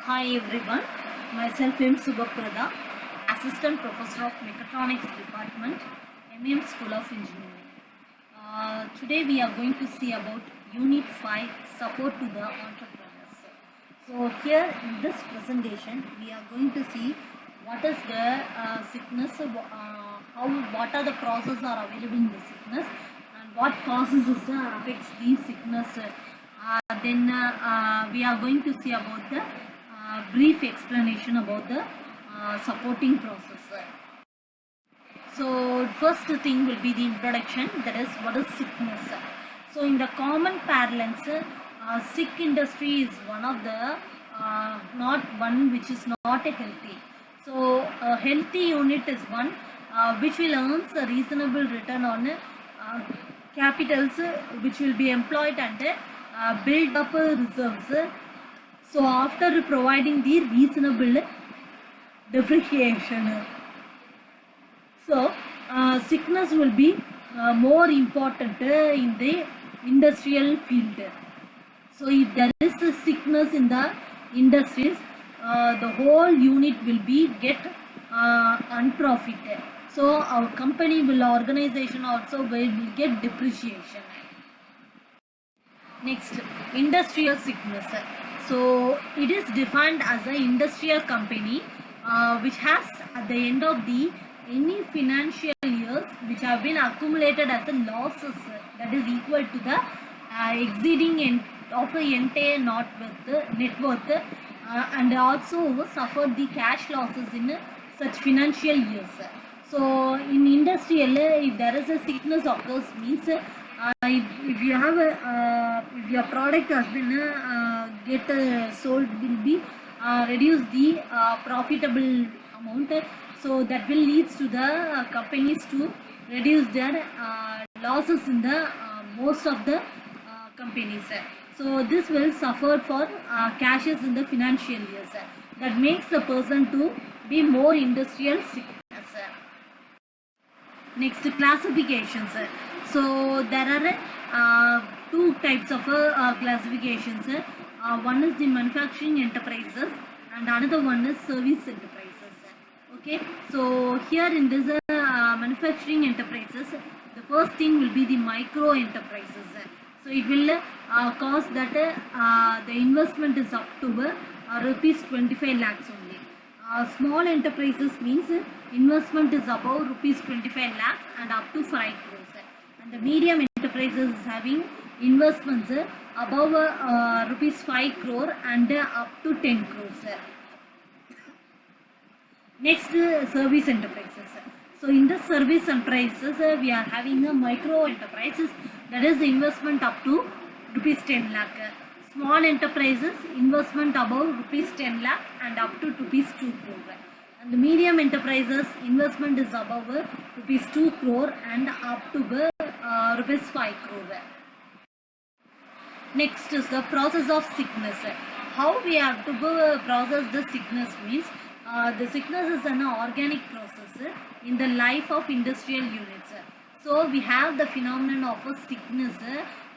Hi everyone, myself M. Subhaprada, Assistant Professor of Mechatronics Department, MM School of Engineering. Today we are going to see about Unit 5, Support to the Entrepreneurs. So here in this presentation, we are going to see what is the sickness, what are the processes are available in the sickness and what causes affects the sickness. Then we are going to see about the brief explanation about the supporting process. So first thing will be the introduction, that is what is sickness. So in the common parlance, sick industry is one of the not one which is not a healthy. So a healthy unit is one which will earn a reasonable return on capitals which will be employed and build up reserves. So after providing the reasonable depreciation, so sickness will be more important in the industrial field. So if there is a sickness in the industries, the whole unit will be get unprofited. So our company organization also will get depreciation. Next, industrial sickness. So it is defined as an industrial company which has at the end of the any financial years which have been accumulated as a losses that is equal to the exceeding of the entire net worth and also suffered the cash losses in such financial years. So in industrial, if there is a sickness occurs means if you have if your product has been sold will be reduce the profitable amount, so that will leads to the companies to reduce their losses in the most of the companies. So this will suffer for cashes in the financial years. That makes the person to be more industrial sickness. Next, classifications. So there are two types of classifications. One is the manufacturing enterprises and another one is service enterprises. Okay, so here in this manufacturing enterprises, the first thing will be the micro enterprises. So it will cost that the investment is up to rupees 25 lakhs only. Small enterprises means investment is above rupees 25 lakhs and up to 5 crores. And the medium enterprises is having investments above rupees 5 crore and up to 10 crores. Next, service enterprises. So in the service enterprises, we are having a micro enterprises, that is investment up to rupees 10 lakh. Small enterprises, investment above rupees 10 lakh and up to rupees 2 crore. And the medium enterprises, investment is above rupees 2 crore and up to rupees 5 crore. Next is the process of sickness. How we have to process the sickness means the sickness is an organic process in the life of industrial units. So we have the phenomenon of a sickness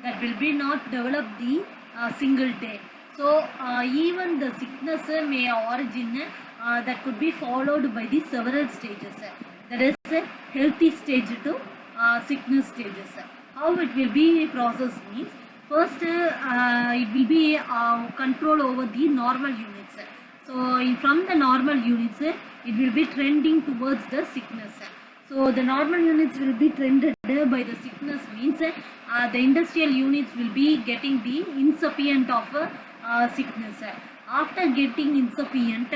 that will be not developed the single day. So even the sickness may origin that could be followed by the several stages. That is a healthy stage to sickness stages. How it will be processed means, first it will be control over the normal units. So from the normal units, it will be trending towards the sickness. So the normal units will be trended by the sickness means the industrial units will be getting the incipient of sickness. After getting incipient,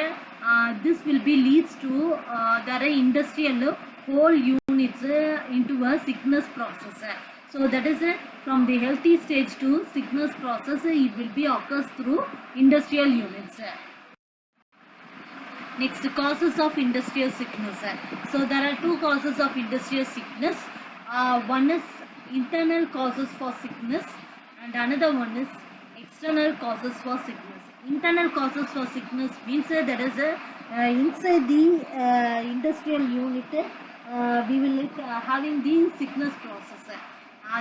this will be leads to the industrial whole units into a sickness process. So that is from the healthy stage to sickness process, it will be occurs through industrial units. Next, causes of industrial sickness. So there are two causes of industrial sickness. One is internal causes for sickness and another one is external causes for sickness. Internal causes for sickness means there is inside the industrial unit we will having the sickness process.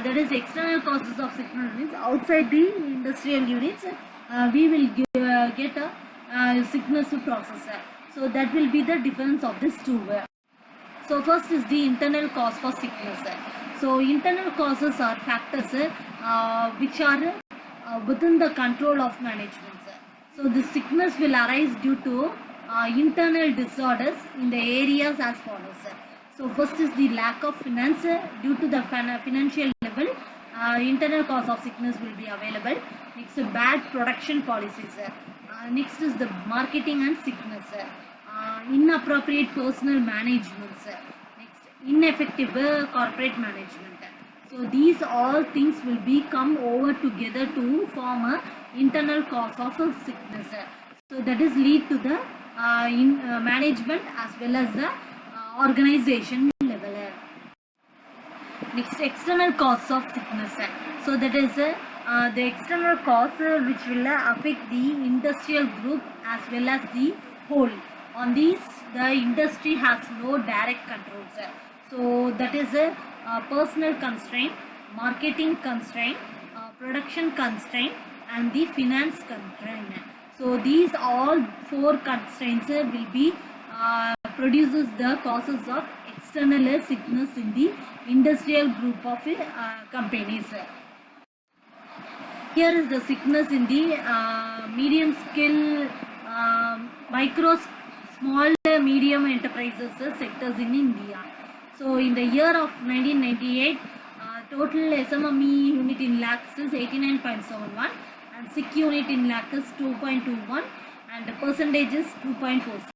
That is external causes of sickness means outside the industrial units we will get sickness process. So that will be the difference of these two. So first is the internal cause for sickness. So internal causes are factors which are within the control of management. So the sickness will arise due to internal disorders in the areas as follows. So first is the lack of finance. Due to the financial level, internal cause of sickness will be available. Next, bad production policies. Next is the marketing and sickness. Inappropriate personal management. Next, ineffective corporate management. So these all things will be come over together to form a internal cause of a sickness. So that is lead to the management as well as the organization level. Next, external cause of sickness. So that is the external cause which will affect the industrial group as well as the whole. On these, the industry has no direct controls. So that is a personal constraint, marketing constraint, production constraint, and the finance constraint. So these all four constraints will be produces the causes of external sickness in the industrial group of companies. Here is the sickness in the medium scale, micro, small, medium enterprises sectors in India. So in the year of 1998, total SMME unit in lakhs is 89.71 and SIC unit in lakhs is 2.21 and the percentage is 2.46.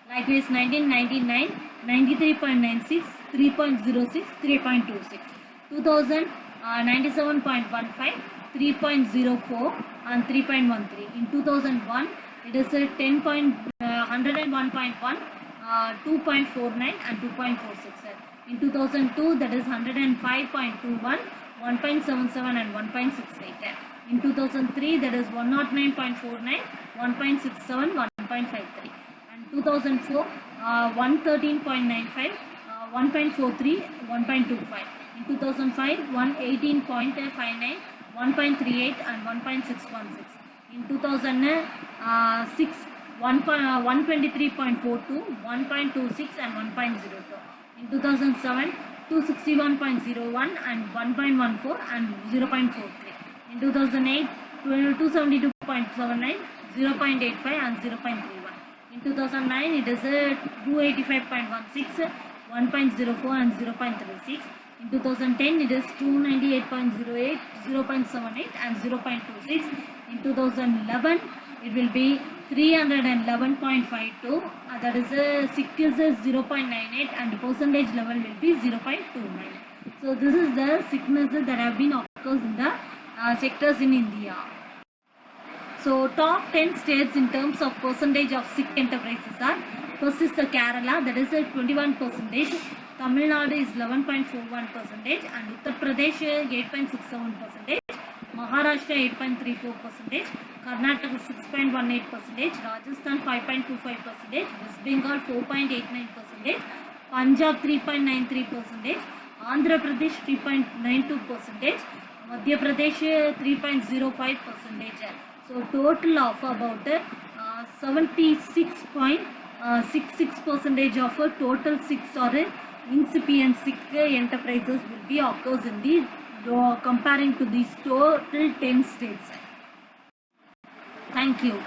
Likewise 1999, 93.96, 3.06, 3.26. 2000, 97.15, 3.04 and 3.13. In 2001, it is a 101.1, 2.49 and 2.46. In 2002, that is 105.21, 1.77 and 1.68. In 2003, that is 109.49, 1.67, 1.53. And 2004, 113.95, 1.43, 1.25. In 2005, 118.59, 1.38 and 1.616. In 2006, 123.42, 1.26 and 1.02. In 2007, 261.01 and 1.14 and 0.43. In 2008, 272.79, 0.85 and 0.31. In 2009, it is a 285.16, 1.04 and 0.36. In 2010, it is 298.08, 0.78 and 0.26. In 2011, it will be 311.52, that is a sick is 0.98 and the percentage level will be 0.29. So this is the sicknesses that have been occurs in the sectors in India. So top 10 states in terms of percentage of sick enterprises are, first is the Kerala, that is a 21%, Tamil Nadu is 11.41% and Uttar Pradesh 8.67%, Maharashtra 8.34%, Karnataka 6.18%, Rajasthan 5.25%, West Bengal 4.89%, Punjab 3.93%, Andhra Pradesh 3.92%, Madhya Pradesh 3.05%. So total of about 76.66% of a total sick or incipient sick enterprises will be occurs in the comparing to these total 10 states. Thank you.